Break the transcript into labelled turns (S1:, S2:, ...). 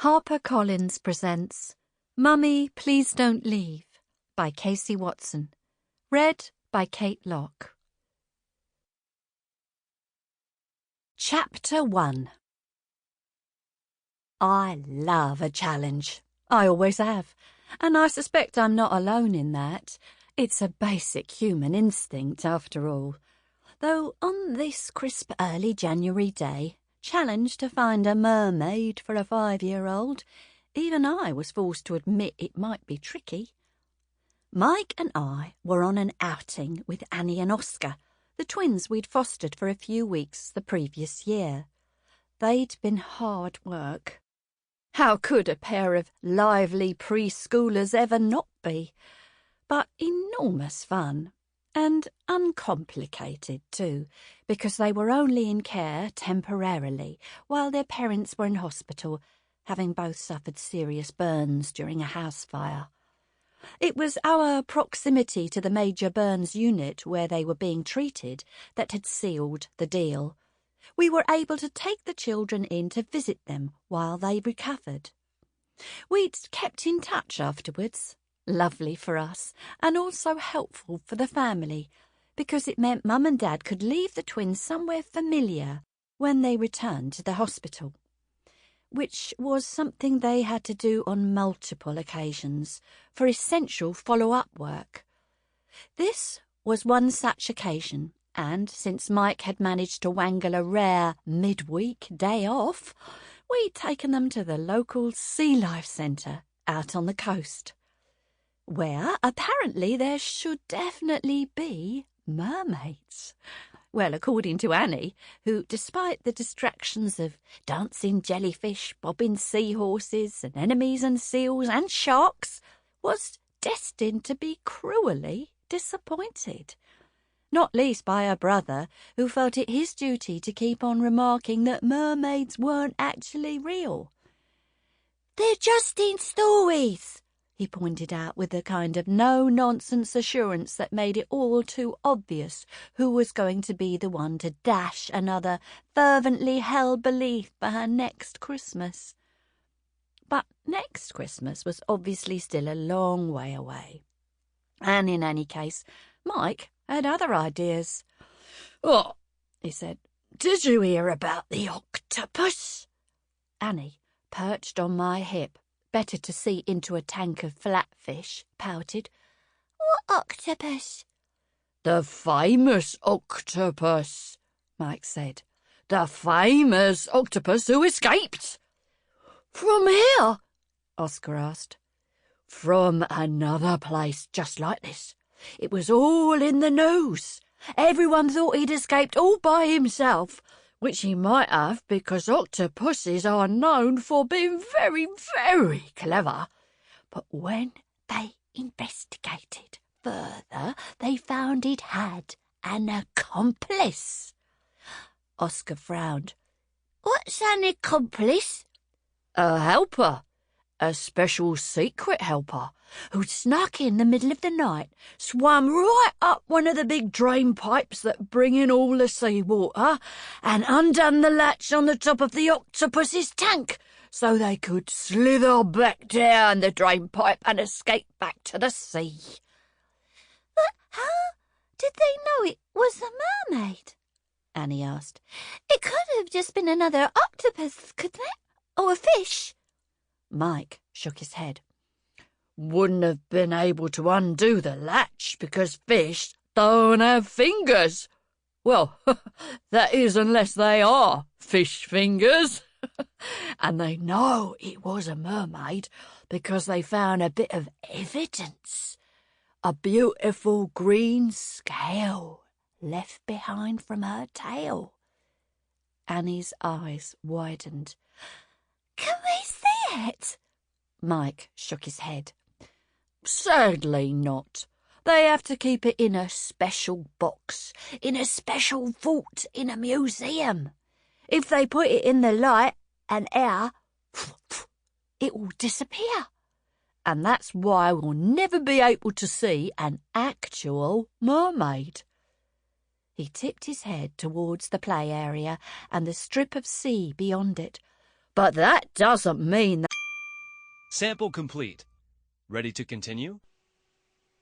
S1: HarperCollins presents Mummy, Please Don't Leave by Casey Watson. Read by Kate Locke. Chapter 1. I love a challenge. I always have. And I suspect I'm not alone in that. It's a basic human instinct, after all. Though on this crisp early January day, challenged to find a mermaid for a 5-year-old, even I was forced to admit it might be tricky. Mike and I were on an outing with Annie and Oscar, the twins we'd fostered for a few weeks the previous year. They'd been hard work. How could a pair of lively preschoolers ever not be? But enormous fun. And uncomplicated, too, because they were only in care temporarily while their parents were in hospital, having both suffered serious burns during a house fire. It was our proximity to the major burns unit where they were being treated that had sealed the deal. We were able to take the children in to visit them while they recovered. We'd kept in touch afterwards. Lovely for us, and also helpful for the family, because it meant Mum and Dad could leave the twins somewhere familiar when they returned to the hospital, which was something they had to do on multiple occasions for essential follow-up work. This was one such occasion, and since Mike had managed to wangle a rare midweek day off, we'd taken them to the local sea life centre out on the coast, where apparently there should definitely be mermaids. Well, according to Annie, who, despite the distractions of dancing jellyfish, bobbing seahorses, anemones and seals and sharks, was destined to be cruelly disappointed. Not least by her brother, who felt it his duty to keep on remarking that mermaids weren't actually real. "They're just in stories," he pointed out with a kind of no-nonsense assurance that made it all too obvious who was going to be the one to dash another fervently held belief for her next Christmas. But next Christmas was obviously still a long way away. And in any case, Mike had other ideas. "Oh," he said, "did you hear about the octopus?" Annie, perched on my hip, better to see into a tank of flatfish, pouted. "What octopus?" "The famous octopus," Mike said. "The famous octopus who escaped." "From here?" Oscar asked. "From another place just like this. It was all in the news. Everyone thought he'd escaped all by himself, which he might have because octopuses are known for being very, very clever. But when they investigated further, they found it had an accomplice." Oscar frowned. "What's an accomplice?" "A helper. A special secret helper who'd snuck in the middle of the night, swum right up one of the big drain pipes that bring in all the seawater, and undone the latch on the top of the octopus's tank so they could slither back down the drain pipe and escape back to the sea." "But how did they know it was a mermaid?" Annie asked. "It could have just been another octopus, couldn't it? Or a fish?" Mike shook his head. "Wouldn't have been able to undo the latch because fish don't have fingers. Well, that is unless they are fish fingers. And they know it was a mermaid because they found a bit of evidence. A beautiful green scale left behind from her tail." Annie's eyes widened. "Can we see it?" Mike shook his head. "Sadly not. They have to keep it in a special box, in a special vault in a museum. If they put it in the light and air, it will disappear. And that's why we'll never be able to see an actual mermaid." He tipped his head towards the play area and the strip of sea beyond it, But that doesn't mean that...
S2: Sample complete. Ready to continue?